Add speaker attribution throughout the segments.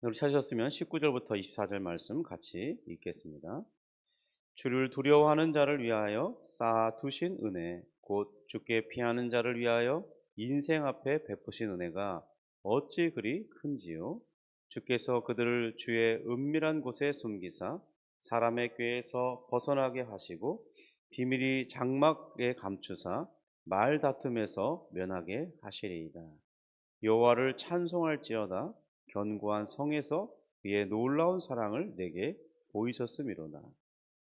Speaker 1: 우리 찾으셨으면 19절부터 24절 말씀 같이 읽겠습니다. 주를 두려워하는 자를 위하여 쌓아두신 은혜, 곧 주께 피하는 자를 위하여 인생 앞에 베푸신 은혜가 어찌 그리 큰지요. 주께서 그들을 주의 은밀한 곳에 숨기사 사람의 꾀에서 벗어나게 하시고 비밀이 장막에 감추사 말다툼에서 면하게 하시리이다. 여호와를 찬송할지어다. 견고한 성에서 그의 놀라운 사랑을 내게 보이셨음이로다.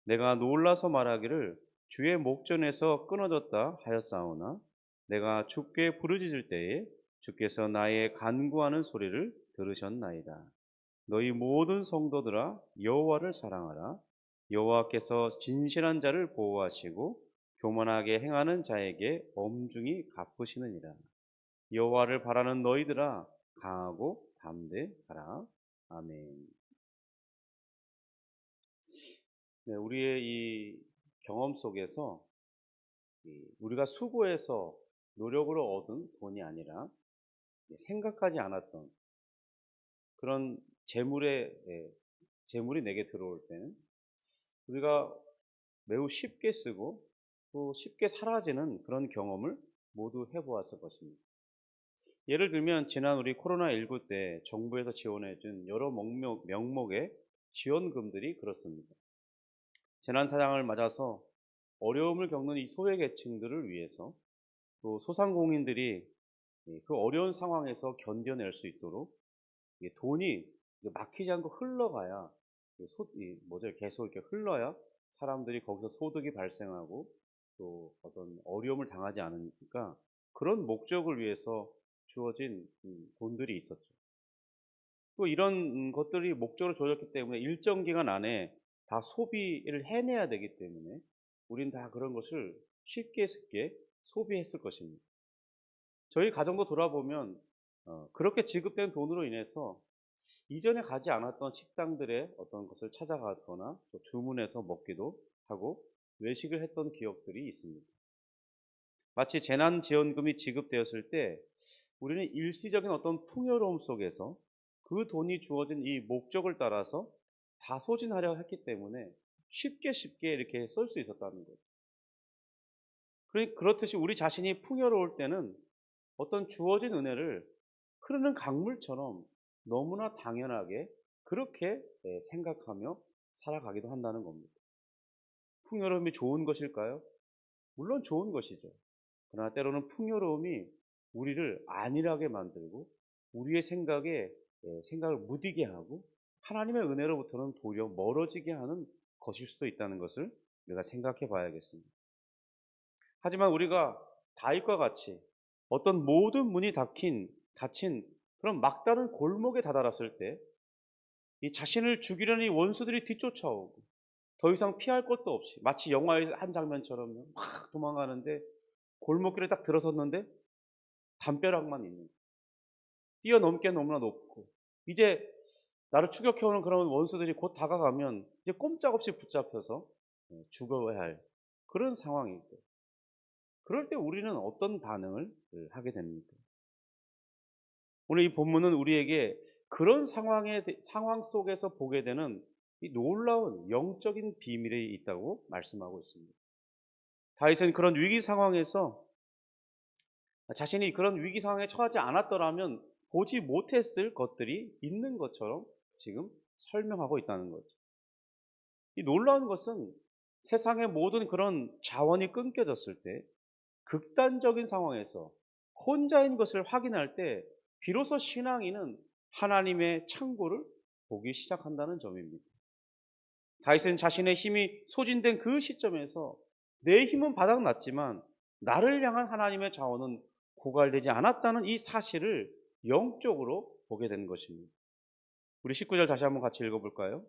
Speaker 1: 내가 놀라서 말하기를 주의 목전에서 끊어졌다 하였사오나 내가 주께 부르짖을 때에 주께서 나의 간구하는 소리를 들으셨나이다. 너희 모든 성도들아 여호와를 사랑하라. 여호와께서 진실한 자를 보호하시고 교만하게 행하는 자에게 엄중히 갚으시느니라. 여호와를 바라는 너희들아 강하고 담대하라. 아멘. 네, 우리의 이 경험 속에서 우리가 수고해서 노력으로 얻은 돈이 아니라 생각하지 않았던 그런 재물이 내게 들어올 때는 우리가 매우 쉽게 쓰고 또 쉽게 사라지는 그런 경험을 모두 해보았을 것입니다. 예를 들면 지난 우리 코로나19 때 정부에서 지원해준 여러 명목의 지원금들이 그렇습니다. 재난 사장을 맞아서 어려움을 겪는 이 소외계층들을 위해서 또 소상공인들이 그 어려운 상황에서 견뎌낼 수 있도록 돈이 막히지 않고 흘러가야 계속 이렇게 흘러야 사람들이 거기서 소득이 발생하고 또 어떤 어려움을 당하지 않으니까 그런 목적을 위해서 주어진 돈들이 있었죠. 또 이런 것들이 목적으로 주어졌기 때문에 일정 기간 안에 다 소비를 해내야 되기 때문에 우린 다 그런 것을 쉽게 소비했을 것입니다. 저희 가정도 돌아보면 그렇게 지급된 돈으로 인해서 이전에 가지 않았던 식당들의 어떤 것을 찾아가거나 또 주문해서 먹기도 하고 외식을 했던 기억들이 있습니다. 마치 재난지원금이 지급되었을 때 우리는 일시적인 어떤 풍요로움 속에서 그 돈이 주어진 이 목적을 따라서 다 소진하려 했기 때문에 쉽게 이렇게 쓸 수 있었다는 거죠. 그렇듯이 우리 자신이 풍요로울 때는 어떤 주어진 은혜를 흐르는 강물처럼 너무나 당연하게 그렇게 생각하며 살아가기도 한다는 겁니다. 풍요로움이 좋은 것일까요? 물론 좋은 것이죠. 그러나 때로는 풍요로움이 우리를 안일하게 만들고 우리의 생각을 무디게 하고 하나님의 은혜로부터는 도리어 멀어지게 하는 것일 수도 있다는 것을 우리가 생각해 봐야겠습니다. 하지만 우리가 다윗과 같이 어떤 모든 문이 닫힌 그런 막다른 골목에 다다랐을 때 이 자신을 죽이려는 이 원수들이 뒤쫓아오고 더 이상 피할 것도 없이 마치 영화의 한 장면처럼 막 도망가는데 골목길에 딱 들어섰는데 담벼락만 있는 뛰어넘기에 너무나 높고 이제 나를 추격해오는 그런 원수들이 곧 다가가면 이제 꼼짝없이 붙잡혀서 죽어야 할 그런 상황이고 그럴 때 우리는 어떤 반응을 하게 됩니까? 오늘 이 본문은 우리에게 그런 상황 속에서 보게 되는 이 놀라운 영적인 비밀이 있다고 말씀하고 있습니다. 다윗은 그런 위기 상황에서 자신이 그런 위기 상황에 처하지 않았더라면 보지 못했을 것들이 있는 것처럼 지금 설명하고 있다는 거죠. 이 놀라운 것은 세상의 모든 그런 자원이 끊겨졌을 때 극단적인 상황에서 혼자인 것을 확인할 때 비로소 신앙인은 하나님의 창고를 보기 시작한다는 점입니다. 다윗은 자신의 힘이 소진된 그 시점에서 내 힘은 바닥났지만 나를 향한 하나님의 자원은 고갈되지 않았다는 이 사실을 영적으로 보게 되는 것입니다. 우리 19절 다시 한번 같이 읽어볼까요?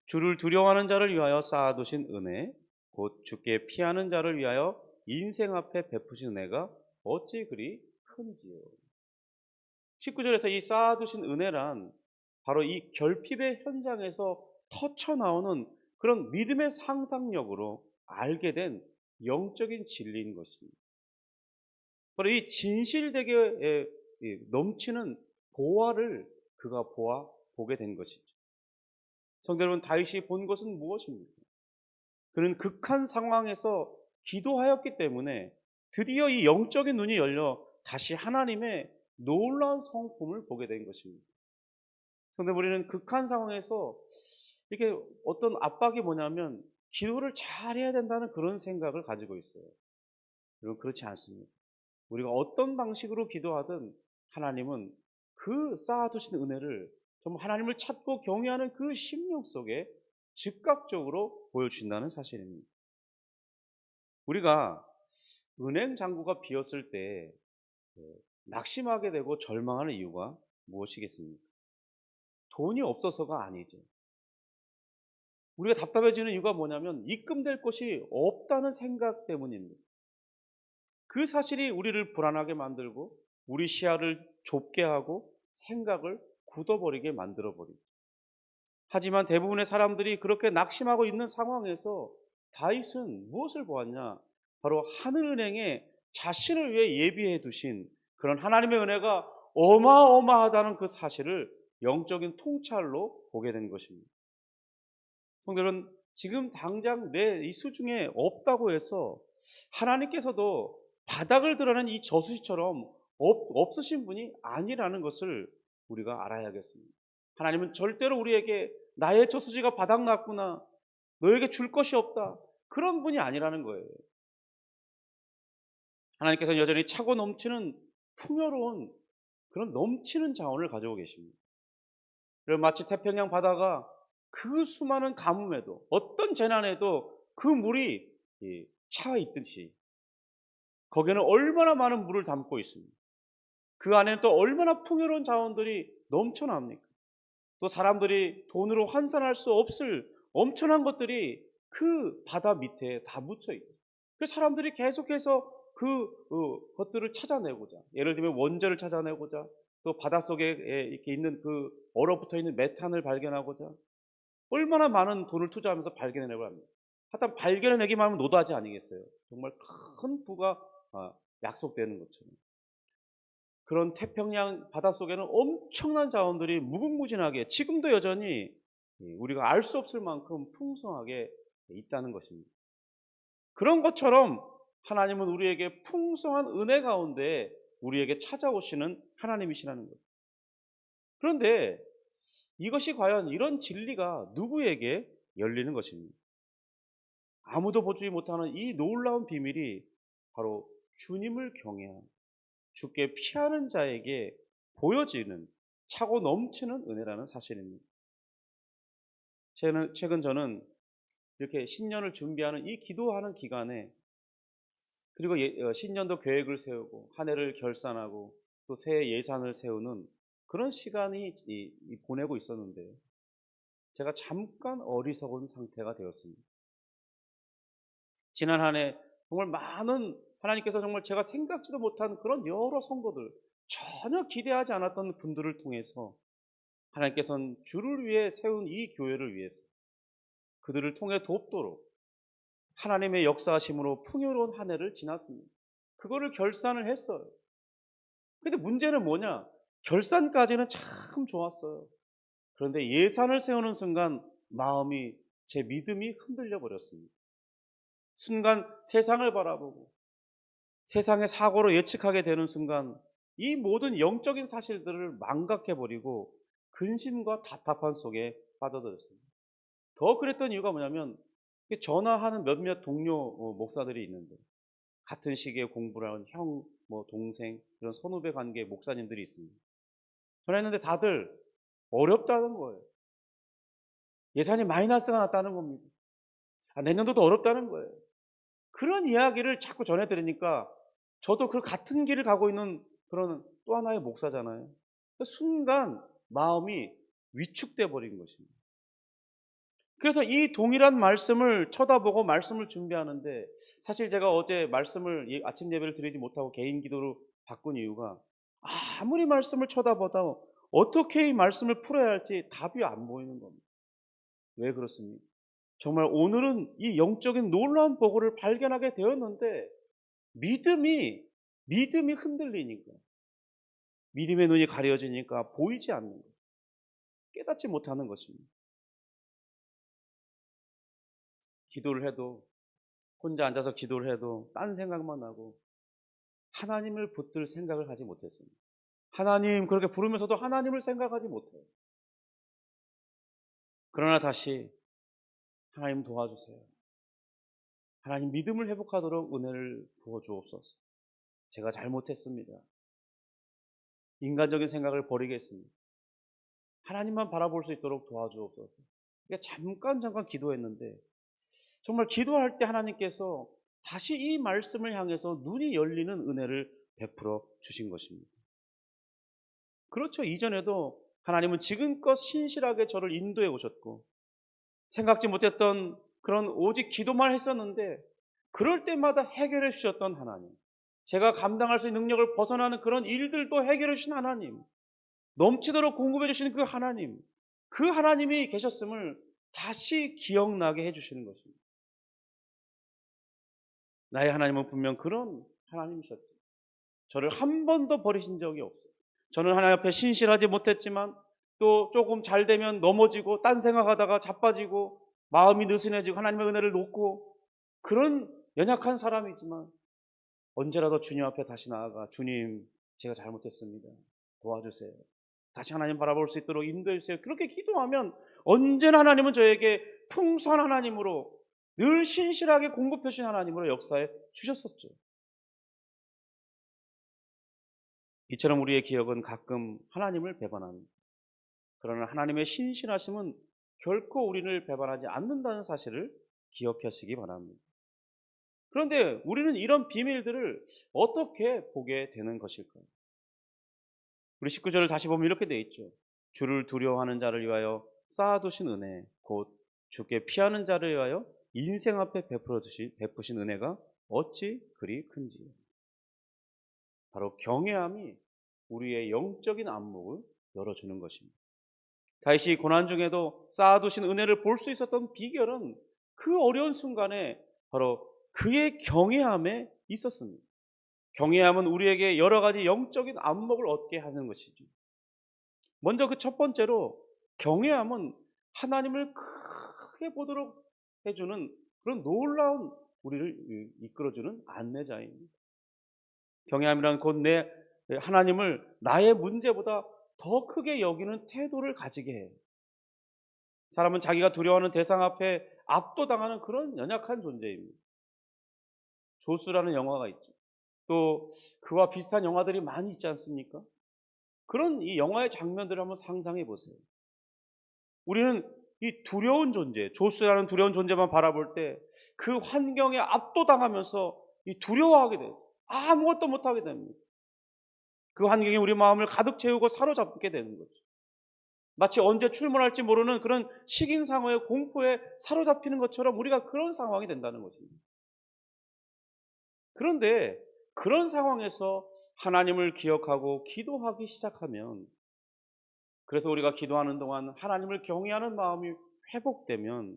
Speaker 1: 주를 두려워하는 자를 위하여 쌓아두신 은혜, 곧 주께 피하는 자를 위하여 인생 앞에 베푸신 은혜가 어찌 그리 큰지요. 19절에서 이 쌓아두신 은혜란 바로 이 결핍의 현장에서 터쳐나오는 그런 믿음의 상상력으로 알게 된 영적인 진리인 것입니다. 바로 이 진실되게 넘치는 보화를 그가 보게 된 것이죠. 성도 여러분, 다윗이 본 것은 무엇입니까? 그는 극한 상황에서 기도하였기 때문에 드디어 이 영적인 눈이 열려 다시 하나님의 놀라운 성품을 보게 된 것입니다. 그런데 우리는 극한 상황에서 이렇게 어떤 압박이 뭐냐면 기도를 잘해야 된다는 그런 생각을 가지고 있어요. 여러분, 그렇지 않습니다. 우리가 어떤 방식으로 기도하든 하나님은 그 쌓아두신 은혜를 정말 하나님을 찾고 경외하는 그 심령 속에 즉각적으로 보여주신다는 사실입니다. 우리가 은행 잔고가 비었을 때 낙심하게 되고 절망하는 이유가 무엇이겠습니까? 돈이 없어서가 아니죠. 우리가 답답해지는 이유가 뭐냐면 입금될 것이 없다는 생각 때문입니다. 그 사실이 우리를 불안하게 만들고 우리 시야를 좁게 하고 생각을 굳어버리게 만들어버리죠. 하지만 대부분의 사람들이 그렇게 낙심하고 있는 상황에서 다윗은 무엇을 보았냐? 바로 하늘은행에 자신을 위해 예비해 두신 그런 하나님의 은혜가 어마어마하다는 그 사실을 영적인 통찰로 보게 된 것입니다. 성도들은 지금 당장 내 이 수중에 없다고 해서 하나님께서도 바닥을 드러낸 이 저수지처럼 없으신 분이 아니라는 것을 우리가 알아야겠습니다. 하나님은 절대로 우리에게 나의 저수지가 바닥났구나, 너에게 줄 것이 없다, 그런 분이 아니라는 거예요. 하나님께서는 여전히 차고 넘치는 풍요로운 그런 넘치는 자원을 가지고 계십니다. 그리고 마치 태평양 바다가 그 수많은 가뭄에도 어떤 재난에도 그 물이 차 있듯이 거기에는 얼마나 많은 물을 담고 있습니다. 그 안에는 또 얼마나 풍요로운 자원들이 넘쳐납니까? 또 사람들이 돈으로 환산할 수 없을 엄청난 것들이 그 바다 밑에 다 묻혀 있고, 그래서 사람들이 계속해서 것들을 찾아내고자, 예를 들면 원자를 찾아내고자, 또 바닷속에 이렇게 있는 그 얼어붙어 있는 메탄을 발견하고자 얼마나 많은 돈을 투자하면서 발견해내고 합니다. 하여튼 발견해내기만 하면 노다지 아니겠어요? 정말 큰 부가 약속되는 것처럼. 그런 태평양 바닷속에는 엄청난 자원들이 무궁무진하게 지금도 여전히 우리가 알 수 없을 만큼 풍성하게 있다는 것입니다. 그런 것처럼 하나님은 우리에게 풍성한 은혜 가운데 우리에게 찾아오시는 하나님이시라는 거죠. 그런데 이것이 과연 이런 진리가 누구에게 열리는 것입니까? 아무도 보지 못하는 이 놀라운 비밀이 바로 주님을 경외하는, 주께 피하는 자에게 보여지는 차고 넘치는 은혜라는 사실입니다. 최근 저는 이렇게 신년을 준비하는 이 기도하는 기간에, 그리고 신년도 계획을 세우고 한 해를 결산하고 또 새해 예산을 세우는 그런 시간이 보내고 있었는데 제가 잠깐 어리석은 상태가 되었습니다. 지난 한 해 정말 많은, 하나님께서 정말 제가 생각지도 못한 그런 여러 성도들, 전혀 기대하지 않았던 분들을 통해서 하나님께서는 주를 위해 세운 이 교회를 위해서 그들을 통해 돕도록 하나님의 역사하심으로 풍요로운 한 해를 지났습니다. 그거를 결산을 했어요. 근데 문제는 뭐냐? 결산까지는 참 좋았어요. 그런데 예산을 세우는 순간 제 믿음이 흔들려 버렸습니다. 순간 세상을 바라보고 세상의 사고로 예측하게 되는 순간 이 모든 영적인 사실들을 망각해버리고 근심과 답답한 속에 빠져들었습니다. 더 그랬던 이유가 뭐냐면 전화하는 몇몇 동료 목사들이 있는데 같은 시기에 공부를 하는 형, 동생, 이런 선후배 관계의 목사님들이 있습니다. 전화했는데 다들 어렵다는 거예요. 예산이 마이너스가 났다는 겁니다. 내년도도 어렵다는 거예요. 그런 이야기를 자꾸 전해 들으니까 저도 그 같은 길을 가고 있는 그런 또 하나의 목사잖아요. 순간 마음이 위축돼 버린 것입니다. 그래서 이 동일한 말씀을 쳐다보고 말씀을 준비하는데, 사실 제가 어제 말씀을 아침 예배를 드리지 못하고 개인 기도로 바꾼 이유가 아무리 말씀을 쳐다보다 어떻게 이 말씀을 풀어야 할지 답이 안 보이는 겁니다. 왜 그렇습니까? 정말 오늘은 이 영적인 놀라운 보고를 발견하게 되었는데 믿음이 흔들리니까, 믿음의 눈이 가려지니까 보이지 않는 거예요. 깨닫지 못하는 것입니다. 기도를 해도 혼자 앉아서 기도를 해도 딴 생각만 나고 하나님을 붙들 생각을 하지 못했습니다. 하나님 그렇게 부르면서도 하나님을 생각하지 못해요. 그러나 다시 하나님 도와주세요. 하나님 믿음을 회복하도록 은혜를 부어주옵소서. 제가 잘못했습니다. 인간적인 생각을 버리겠습니다. 하나님만 바라볼 수 있도록 도와주옵소서. 잠깐 기도했는데 정말 기도할 때 하나님께서 다시 이 말씀을 향해서 눈이 열리는 은혜를 베풀어 주신 것입니다. 그렇죠. 이전에도 하나님은 지금껏 신실하게 저를 인도해 오셨고 생각지 못했던 그런 오직 기도만 했었는데 그럴 때마다 해결해 주셨던 하나님, 제가 감당할 수 있는 능력을 벗어나는 그런 일들도 해결해 주신 하나님, 넘치도록 공급해 주시는 그 하나님, 그 하나님이 계셨음을 다시 기억나게 해주시는 것입니다. 나의 하나님은 분명 그런 하나님이셨죠. 저를 한 번도 버리신 적이 없어요. 저는 하나님 앞에 신실하지 못했지만 또 조금 잘 되면 넘어지고 딴 생각하다가 자빠지고 마음이 느슨해지고 하나님의 은혜를 놓고 그런 연약한 사람이지만 언제라도 주님 앞에 다시 나아가 주님 제가 잘못했습니다. 도와주세요. 다시 하나님 바라볼 수 있도록 인도해 주세요. 그렇게 기도하면 언제나 하나님은 저에게 풍성한 하나님으로 늘 신실하게 공급해 주신 하나님으로 역사해 주셨었죠. 이처럼 우리의 기억은 가끔 하나님을 배반합니다. 그러나 하나님의 신실하심은 결코 우리를 배반하지 않는다는 사실을 기억하시기 바랍니다. 그런데 우리는 이런 비밀들을 어떻게 보게 되는 것일까요? 우리 19절을 다시 보면 이렇게 되어 있죠. 주를 두려워하는 자를 위하여 쌓아두신 은혜, 곧 주께 피하는 자를 위하여 인생 앞에 베푸신 은혜가 어찌 그리 큰지. 바로 경외함이 우리의 영적인 안목을 열어주는 것입니다. 다윗이 고난 중에도 쌓아두신 은혜를 볼 수 있었던 비결은 그 어려운 순간에 바로 그의 경외함에 있었습니다. 경외함은 우리에게 여러 가지 영적인 안목을 얻게 하는 것이죠. 먼저 그 첫 번째로 경외함은 하나님을 크게 보도록 해주는 그런 놀라운 우리를 이끌어주는 안내자입니다. 경외함이란 곧 하나님을 나의 문제보다 더 크게 여기는 태도를 가지게 해요. 사람은 자기가 두려워하는 대상 앞에 압도당하는 그런 연약한 존재입니다. 조수라는 영화가 있죠. 또 그와 비슷한 영화들이 많이 있지 않습니까? 그런 이 영화의 장면들을 한번 상상해 보세요. 우리는 이 두려운 존재, 조수라는 두려운 존재만 바라볼 때 그 환경에 압도당하면서 이 두려워하게 돼요. 아무것도 못하게 됩니다. 그 환경이 우리 마음을 가득 채우고 사로잡게 되는 거죠. 마치 언제 출몰할지 모르는 그런 식인상어의 공포에 사로잡히는 것처럼 우리가 그런 상황이 된다는 것입니다. 그런데 그런 상황에서 하나님을 기억하고 기도하기 시작하면, 그래서 우리가 기도하는 동안 하나님을 경외하는 마음이 회복되면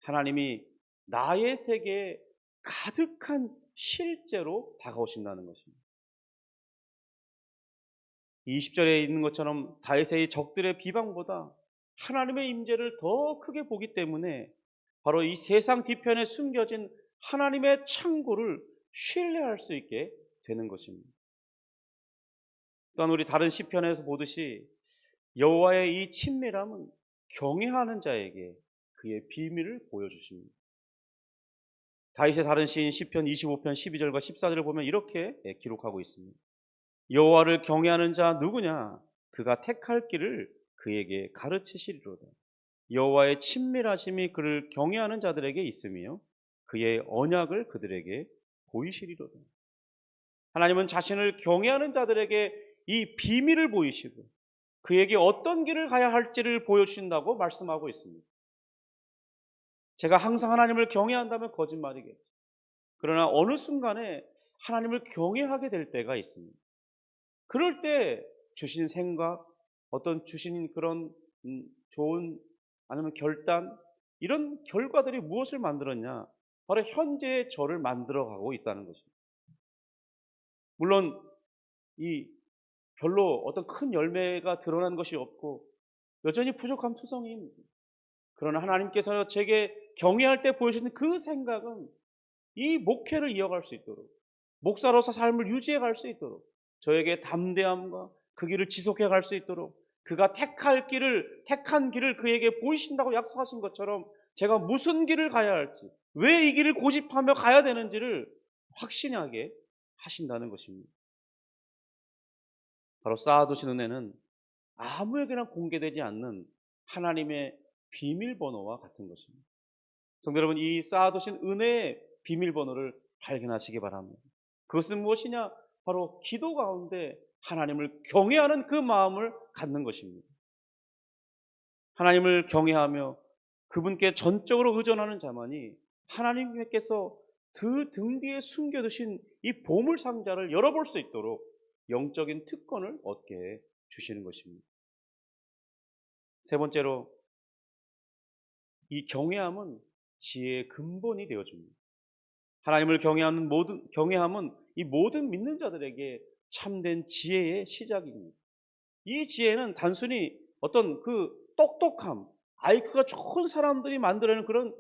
Speaker 1: 하나님이 나의 세계에 가득한 실제로 다가오신다는 것입니다. 20절에 있는 것처럼 다윗의 적들의 비방보다 하나님의 임재를 더 크게 보기 때문에 바로 이 세상 뒤편에 숨겨진 하나님의 창고를 신뢰할 수 있게 되는 것입니다. 또한 우리 다른 시편에서 보듯이 여호와의 이 친밀함은 경외하는 자에게 그의 비밀을 보여주십니다. 다윗의 다른 시인 시편 25편 12절과 14절을 보면 이렇게 기록하고 있습니다. 여호와를 경외하는 자 누구냐? 그가 택할 길을 그에게 가르치시리로다. 여호와의 친밀하심이 그를 경외하는 자들에게 있으며 그의 언약을 그들에게 보이시리로다. 하나님은 자신을 경외하는 자들에게 이 비밀을 보이시고 그에게 어떤 길을 가야 할지를 보여주신다고 말씀하고 있습니다. 제가 항상 하나님을 경외한다면 거짓말이겠죠. 그러나 어느 순간에 하나님을 경외하게 될 때가 있습니다. 그럴 때 주신 생각, 어떤 주신 그런 좋은 아니면 결단, 이런 결과들이 무엇을 만들었냐? 바로 현재의 저를 만들어가고 있다는 것입니다. 물론 이 별로 어떤 큰 열매가 드러난 것이 없고 여전히 부족함 투성이입니다. 그러나 하나님께서 제게 경외할 때 보여주는 그 생각은 이 목회를 이어갈 수 있도록, 목사로서 삶을 유지해 갈 수 있도록, 저에게 담대함과 그 길을 지속해 갈 수 있도록, 그가 택한 길을 그에게 보이신다고 약속하신 것처럼 제가 무슨 길을 가야 할지, 왜 이 길을 고집하며 가야 되는지를 확신하게 하신다는 것입니다. 바로 쌓아두신 은혜는 아무에게나 공개되지 않는 하나님의 비밀번호와 같은 것입니다. 성도 여러분, 이 쌓아두신 은혜의 비밀번호를 발견하시기 바랍니다. 그것은 무엇이냐? 바로 기도 가운데 하나님을 경외하는 그 마음을 갖는 것입니다. 하나님을 경외하며 그분께 전적으로 의존하는 자만이 하나님께서 그 등 뒤에 숨겨두신 이 보물 상자를 열어볼 수 있도록 영적인 특권을 얻게 주시는 것입니다. 세 번째로, 이 경외함은 지혜의 근본이 되어줍니다. 하나님을 경외함은 이 모든 믿는 자들에게 참된 지혜의 시작입니다. 이 지혜는 단순히 어떤 그 똑똑함, IQ가 좋은 사람들이 만들어내는 그런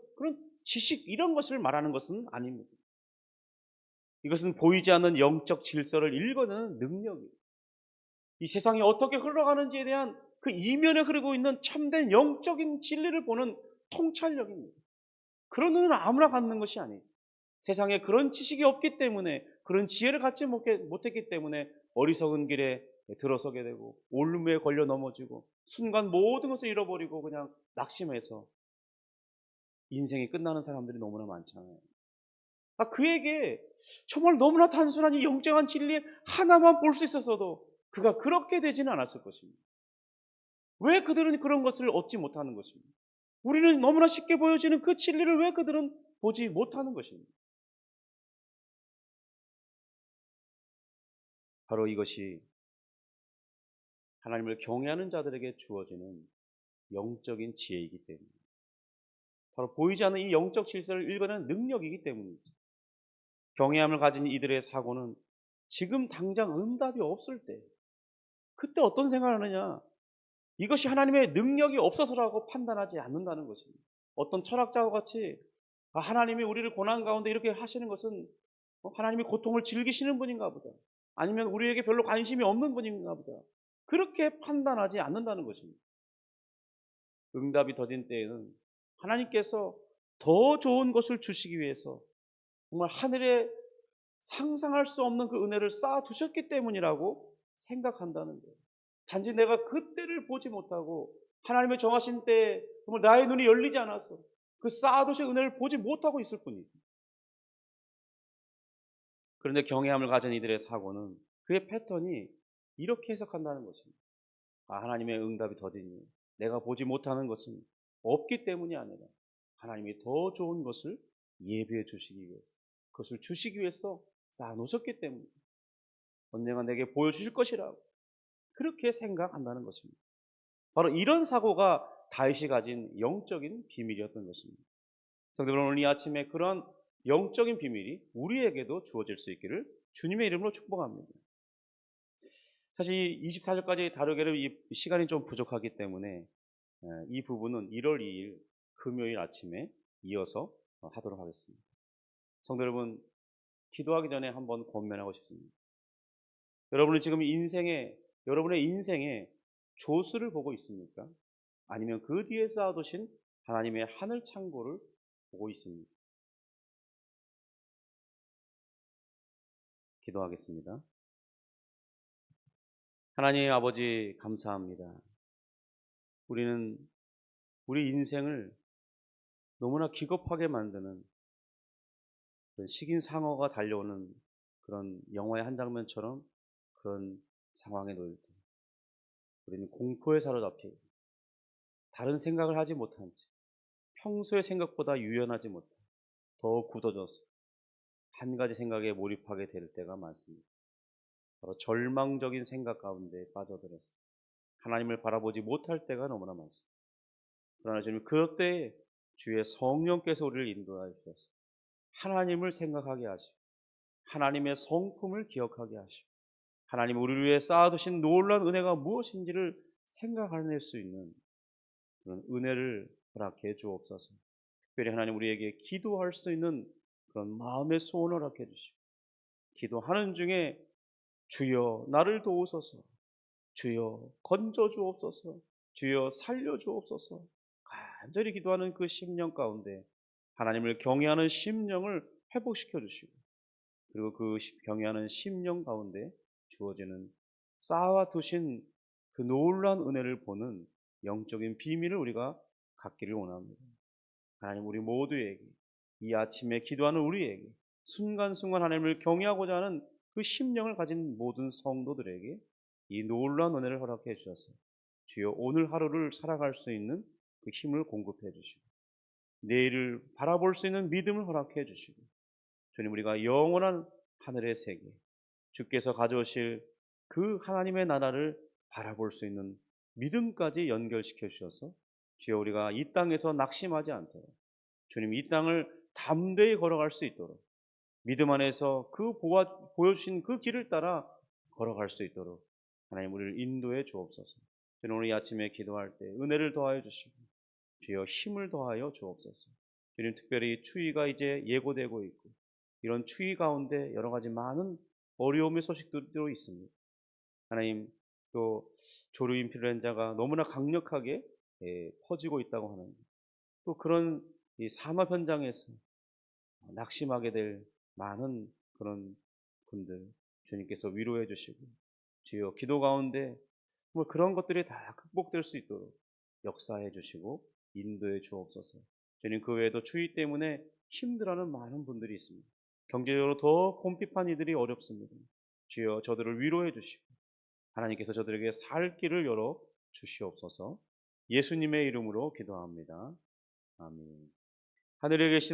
Speaker 1: 지식, 이런 것을 말하는 것은 아닙니다. 이것은 보이지 않는 영적 질서를 읽어내는 능력이에요. 이 세상이 어떻게 흘러가는지에 대한 그 이면에 흐르고 있는 참된 영적인 진리를 보는 통찰력입니다. 그런 눈은 아무나 갖는 것이 아니에요. 세상에 그런 지식이 없기 때문에, 그런 지혜를 갖지 못했기 때문에 어리석은 길에 들어서게 되고 올무에 걸려 넘어지고 순간 모든 것을 잃어버리고 그냥 낙심해서 인생이 끝나는 사람들이 너무나 많잖아요. 그에게 정말 너무나 단순한 이 영적인 진리 하나만 볼 수 있었어도 그가 그렇게 되지는 않았을 것입니다. 왜 그들은 그런 것을 얻지 못하는 것입니다? 우리는 너무나 쉽게 보여지는 그 진리를 왜 그들은 보지 못하는 것입니다? 바로 이것이 하나님을 경외하는 자들에게 주어지는 영적인 지혜이기 때문입니다. 바로 보이지 않는 이 영적 질서를 읽어내는 능력이기 때문이죠. 경외함을 가진 이들의 사고는 지금 당장 응답이 없을 때, 그때 어떤 생각을 하느냐? 이것이 하나님의 능력이 없어서라고 판단하지 않는다는 것입니다. 어떤 철학자와 같이 하나님이 우리를 고난 가운데 이렇게 하시는 것은 하나님이 고통을 즐기시는 분인가 보다, 아니면 우리에게 별로 관심이 없는 분인가 보다, 그렇게 판단하지 않는다는 것입니다. 응답이 더딘 때에는 하나님께서 더 좋은 것을 주시기 위해서 정말 하늘에 상상할 수 없는 그 은혜를 쌓아두셨기 때문이라고 생각한다는 거예요. 단지 내가 그때를 보지 못하고 하나님의 정하신 때에 정말 나의 눈이 열리지 않아서 그 쌓아두신 은혜를 보지 못하고 있을 뿐이죠. 그런데 경외함을 가진 이들의 사고는, 그의 패턴이 이렇게 해석한다는 것입니다. 하나님의 응답이 더디니 내가 보지 못하는 것은 없기 때문이 아니라 하나님이 더 좋은 것을 예비해 주시기 위해서, 그것을 주시기 위해서 쌓아놓으셨기 때문에 언젠가 내게 보여주실 것이라고 그렇게 생각한다는 것입니다. 바로 이런 사고가 다윗이 가진 영적인 비밀이었던 것입니다. 성도 여러분, 오늘 이 아침에 그런 영적인 비밀이 우리에게도 주어질 수 있기를 주님의 이름으로 축복합니다. 사실 24절까지 다루기를 이 시간이 좀 부족하기 때문에 이 부분은 1월 2일 금요일 아침에 이어서 하도록 하겠습니다. 성도 여러분, 기도하기 전에 한번 권면하고 싶습니다. 여러분은 지금 여러분의 인생에 조수를 보고 있습니까? 아니면 그 뒤에 쌓아두신 하나님의 하늘 창고를 보고 있습니까? 기도하겠습니다. 하나님 아버지, 감사합니다. 우리는 우리 인생을 너무나 기겁하게 만드는 그런 식인상어가 달려오는 그런 영화의 한 장면처럼 그런 상황에 놓일 때 우리는 공포에 사로잡히고 다른 생각을 하지 못한 채 평소의 생각보다 유연하지 못해 더 굳어져서 한 가지 생각에 몰입하게 될 때가 많습니다. 바로 절망적인 생각 가운데 빠져들어서 하나님을 바라보지 못할 때가 너무나 많습니다. 그러나 주님, 그럴 때 주의 성령께서 우리를 인도하여 주셔서 하나님을 생각하게 하시고 하나님의 성품을 기억하게 하시고 하나님 우리를 위해 쌓아두신 놀라운 은혜가 무엇인지를 생각해낼 수 있는 그런 은혜를 허락해 주옵소서. 특별히 하나님 우리에게 기도할 수 있는 그런 마음의 소원을 허락해 주시고, 기도하는 중에 주여 나를 도우소서, 주여 건져 주옵소서, 주여 살려 주옵소서, 간절히 기도하는 그 심령 가운데 하나님을 경외하는 심령을 회복시켜 주시고, 그리고 그 경외하는 심령 가운데 주어지는 쌓아 두신 그 놀라운 은혜를 보는 영적인 비밀을 우리가 갖기를 원합니다. 하나님 우리 모두에게, 이 아침에 기도하는 우리에게, 순간순간 하나님을 경외하고자 하는 그 심령을 가진 모든 성도들에게 이 놀라운 은혜를 허락해 주셔서 주여 오늘 하루를 살아갈 수 있는 그 힘을 공급해 주시고, 내일을 바라볼 수 있는 믿음을 허락해 주시고, 주님 우리가 영원한 하늘의 세계, 주께서 가져오실 그 하나님의 나라를 바라볼 수 있는 믿음까지 연결시켜 주셔서 주여 우리가 이 땅에서 낙심하지 않도록, 주님 이 땅을 담대히 걸어갈 수 있도록, 믿음 안에서 그 보여주신 그 길을 따라 걸어갈 수 있도록 하나님 우리를 인도해 주옵소서. 저는 오늘 이 아침에 기도할 때 은혜를 더하여 주시고 주여 힘을 더하여 주옵소서. 주님 특별히 추위가 이제 예고되고 있고, 이런 추위 가운데 여러 가지 많은 어려움의 소식들도 있습니다. 하나님 또 조류 인플루엔자가 너무나 강력하게 퍼지고 있다고 하는, 또 그런 이 산업 현장에서 낙심하게 될 많은 그런 분들 주님께서 위로해 주시고, 주여 기도 가운데 뭐 그런 것들이 다 극복될 수 있도록 역사해 주시고 인도해 주옵소서. 주님 그 외에도 추위 때문에 힘들어하는 많은 분들이 있습니다. 경제적으로 더 곰핍한 이들이 어렵습니다. 주여 저들을 위로해 주시고 하나님께서 저들에게 살 길을 열어 주시옵소서. 예수님의 이름으로 기도합니다. 아멘. 하늘에 계신